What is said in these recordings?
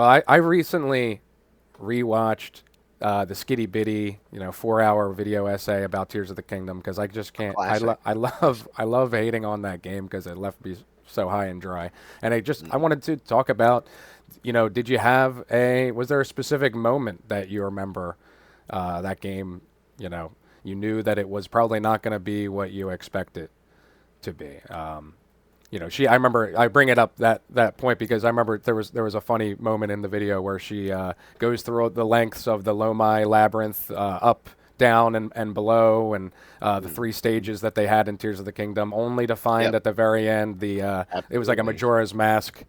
Well, I recently rewatched the Skitty Bitty, 4-hour video essay about Tears of the Kingdom because I just can't. Classic. I love hating on that game because it left me so high and dry. And I Mm. wanted to talk about, did you have was there a specific moment that you remember that game? You know, you knew that it was probably not going to be what you expected to be. I remember I bring it up that point because I remember there was a funny moment in the video where she goes through the lengths of the Lomai labyrinth, up, down, and below, and the Mm. three stages that they had in Tears of the Kingdom, only to find Yep, at the very end it was like a absolutely. Majora's Mask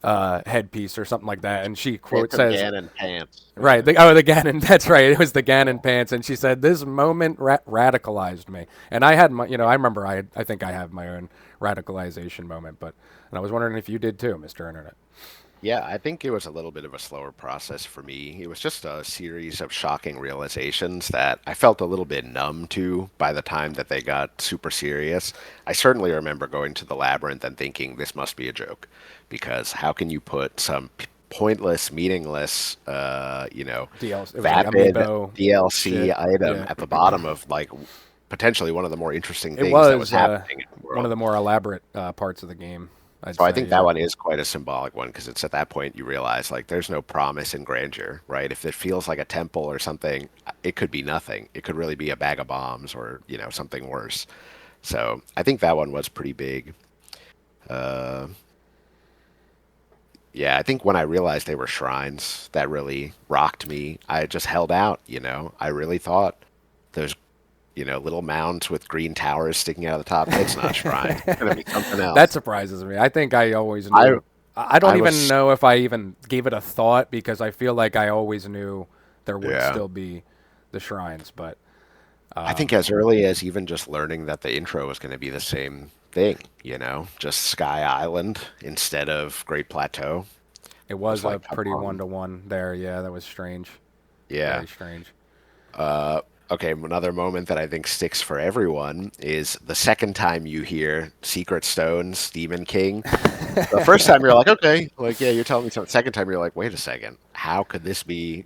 headpiece or something like that, and she quote Phantom says, Ganon pants. right. Yeah. The Ganon. That's right. It was the Ganon pants, and she said this moment radicalized me. And I had my, I remember I think I have my own radicalization moment, and I was wondering if you did too, Mr. Internet. Yeah, I think it was a little bit of a slower process for me. It was just a series of shocking realizations that I felt a little bit numb to by the time that they got super serious. I certainly remember going to the labyrinth and thinking this must be a joke, because how can you put some pointless, meaningless, DLC. It was like vapid amiibo DLC shit. item Yeah, at the bottom of like potentially one of the more interesting it things that was was happening in the one of world. the more elaborate parts of the game, I'd So I say. think that Yeah. one is quite a symbolic one because it's at that point you realize like there's no promise in grandeur, right? If it feels like a temple or something, it could be nothing. It could really be a bag of bombs or, something worse. So I think that one was pretty big. Uh, yeah, I think when I realized they were shrines, that really rocked me. I just held out. I really thought those, little mounds with green towers sticking out of the top, it's not a shrine. It's gonna be something That else. surprises me. I think I always I knew. I don't I even was know if I even gave it a thought because I feel like I always knew there would yeah. still be the shrines, but I think as early as even just learning that the intro was going to be the same thing, just Sky Island instead of Great Plateau it was was a like, come pretty on. one-to-one there. Yeah, that was strange. Yeah. Very strange. Okay, another moment that I think sticks for everyone is the second time you hear Secret Stones, Demon King. The first time you're like, okay, like, yeah, you're telling me something. Second time you're like, wait a second, how could this be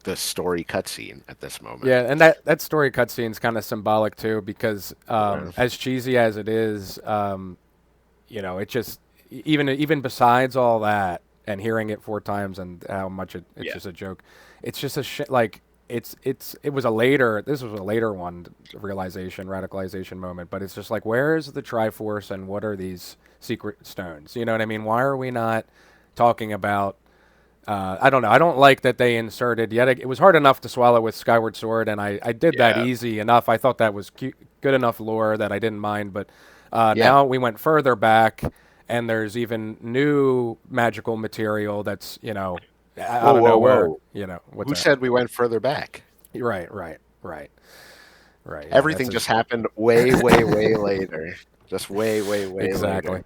the story cutscene at this moment? Yeah, and that story cutscene's kind of symbolic too because Yeah. as cheesy as it is, it just even besides all that and hearing it 4 times and how much it's Yeah, just a joke, it's just like it was a later this was a later one realization radicalization moment, but it's just like where is the Triforce and what are these secret stones? You know what I mean? Why are we not talking about? I don't know. I don't like that they inserted yet. It was hard enough to swallow with Skyward Sword, and I did that yeah, easy enough. I thought that was good enough lore that I didn't mind. But yeah. now we went further back, and there's even new magical material that's Whoa, out of whoa, nowhere. whoa. What's Who that? said we went further back? Right, right, right, right. Yeah, Everything that's just happened way, way, way later. Just way, way, way exactly. later.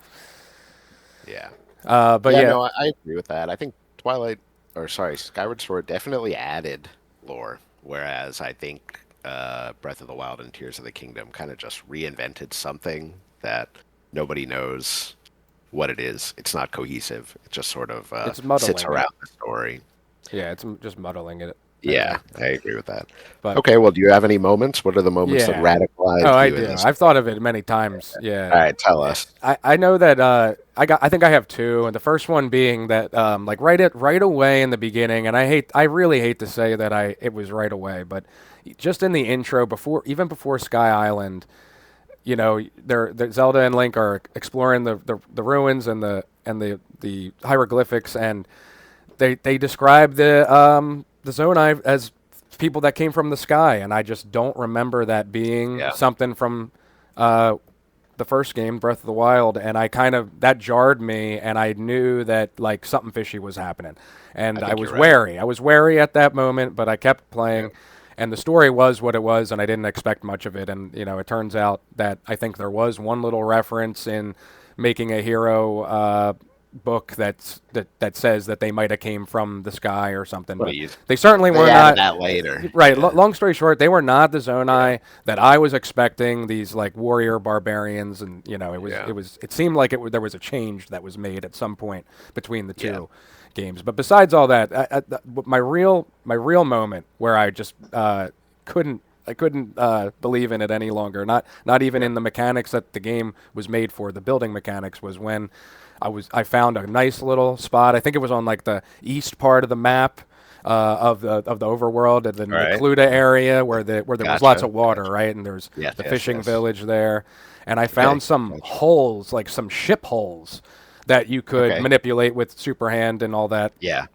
Yeah. But Yeah, yeah, no, I agree with that. I think Twilight, or sorry, Skyward Sword definitely added lore, whereas I think Breath of the Wild and Tears of the Kingdom kind of just reinvented something that nobody knows what it is. It's not cohesive. It just sort of it's sits muddling it. around the story. Yeah, it's just muddling it. Yeah, I agree with that. But Okay, well, do you have any moments? What are the moments that yeah. Oh, radicalized I you in do. this I've thought story? of it many times. Yeah. All right, tell us. I know that I think I have two, and the first one being that like right away in the beginning, and I really hate to say that it was right away, but just in the intro even before Sky Island, the Zelda and Link are exploring the ruins and the hieroglyphics, and they describe the Zonai as people that came from the sky, and I just don't remember that being Yeah, something from uh, the first game, Breath of the Wild, and I kind of that jarred me, and I knew that like something fishy was happening, I and I think you're was right. wary. I was wary at that moment, but I kept Yeah. playing, and the story was what it was, and I didn't expect much of it, and it turns out that I think there was one little reference in making a hero. book that says that they might have came from the sky or something, but Please. they certainly They were added not. that later. Right. Yeah. Long story short, they were not the Yeah. Zonai that I was expecting. These like warrior barbarians, and Yeah. it seemed like there was a change that was made at some point between the Yeah. two games. But besides all that, my real moment where I just couldn't I couldn't believe in it any longer. Not even Yeah. in the mechanics that the game was made for. The building mechanics was when I found a nice little spot. I think it was on like the east part of the map of the overworld, and then All the right. Cluta area where there was lots Gotcha. of water, Gotcha. right? And there's Yes. the Yes. fishing Yes. village there, and I Okay. found some Gotcha. holes, like some ship holes, that you could Okay. manipulate with Superhand and all that. Yeah.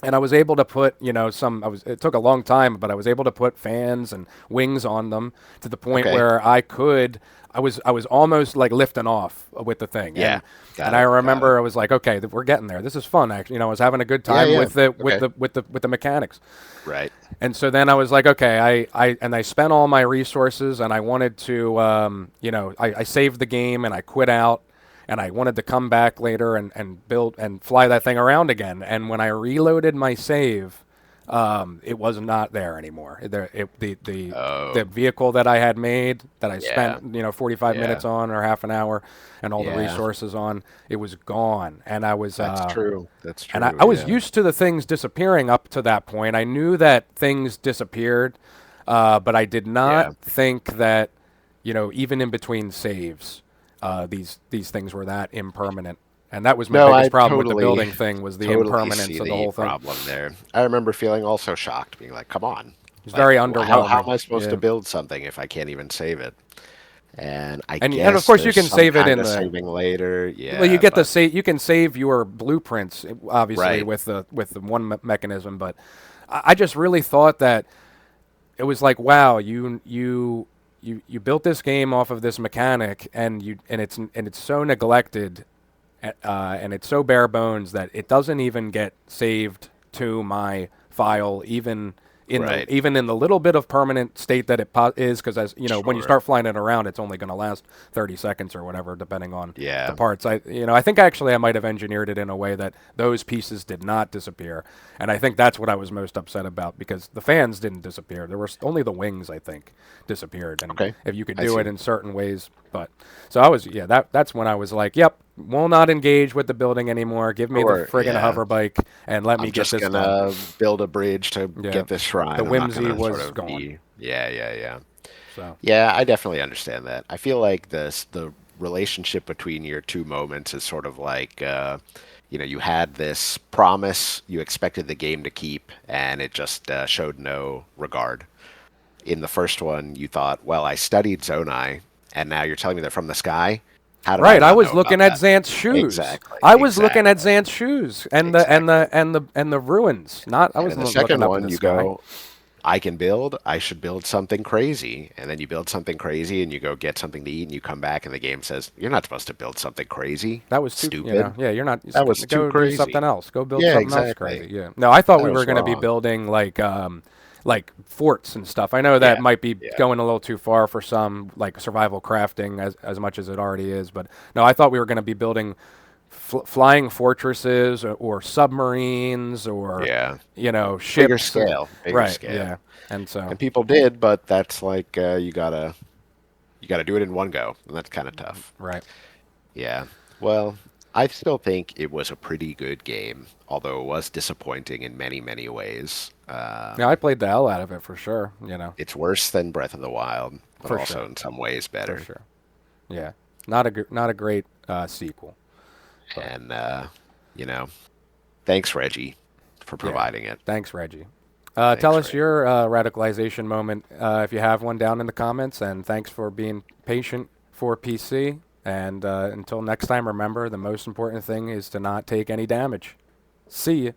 And I was able to put, some. It took a long time, but I was able to put fans and wings on them to the point Okay. where I could. I was almost like lifting off with the thing, Yeah. and Got I it. Got it. remember I was like, okay, we're getting there. This is fun, actually. I was having a good Yeah. time Yeah. with the with Okay. the with the with the mechanics. Right. And so then I was like, okay, I spent all my resources, and I wanted to, I saved the game and I quit out, and I wanted to come back later and build and fly that thing around again. And when I reloaded my save, it was not there anymore. The Oh. vehicle that I had made, that I Yeah. spent 45 Yeah. minutes on, or half an hour, and all the Yeah. resources on, it was gone. And I was That's true. That's and I, true. I was Yeah. used to the things disappearing up to that point. I knew that things disappeared, but I did not Yeah. think that, even in between saves, these things were that impermanent. And that was my No, I biggest problem with the totally, building thing, was the totally impermanence see of the the whole thing. problem there. I remember feeling also shocked, being like, "Come on, It was like, very how underwhelming. am I supposed to Yeah. build something if I can't even save it?" And I And of guess course you there's can some save it kind in of the saving later. well, you Yeah, get the but save. You can save your blueprints, obviously, right. with the one mechanism. But I just really thought that it was like, wow, you built this game off of this mechanic, and it's so neglected, and it's so bare bones that it doesn't even get saved to my file, even Right. even in the little bit of permanent state that is, because as when you Sure. start flying it around, it's only going to last 30 seconds or whatever, depending on the Yeah. parts. I think actually I might have engineered it in a way that those pieces did not disappear, and I think that's what I was most upset about, because the fans didn't disappear. There were only the wings, I think, disappeared, and Okay. if you could I do it see. in certain ways. But so I was, yeah, that's when I was like, yep, will not engage with the building anymore. Give me the Or friggin' yeah, hover bike and let me I'm get just this done. gonna build a bridge to Yeah, get this the shrine. I'm not whimsy gonna sort was of gone. be. Yeah. Yeah. Yeah. So Yeah, I definitely understand that. I feel like the relationship between your two moments is sort of like you had this promise you expected the game to keep, and it just showed no regard. In the first one, you thought, well, I studied Zonai, and now you're telling me they're from the sky? How did I right, I not was know about looking at that? Xant's shoes. Exactly, I was looking at exactly, Xant's shoes and the and exactly. the and the and the ruins. Not I And in wasn't the looking second up in one, the you sky. go, I can build, I should build something crazy. And then you build something crazy and you go get something to eat and you come back and the game says, you're not supposed to build something crazy. That was too, Stupid. yeah, you're not, That was too go do something crazy. else. Go build Yeah, something else exactly. crazy. Yeah. No, I thought That we were was going to be wrong. building like forts and stuff. I know that Yeah, might be yeah. going a little too far for some, like survival crafting, as much as it already is, but no, I thought we were going to be building flying fortresses, or submarines, or Yeah. Bigger ships. scale, bigger Right, scale. yeah. And so, And people did, but that's like you gotta do it in one go, and that's kind of tough. right. Yeah. Well, I still think it was a pretty good game, although it was disappointing in many, many ways. Yeah, I played the hell out of it for sure, It's worse than Breath of the Wild, but for also sure. in some ways For better. sure. Yeah. Not a great sequel, but And you know, thanks Reggie for yeah. providing it. Thanks, Reggie. Tell Thanks us Reggie. your radicalization moment, if you have one, down in the comments. And thanks for being patient for PC. And until next time, remember, the most important thing is to not take any damage. See ya.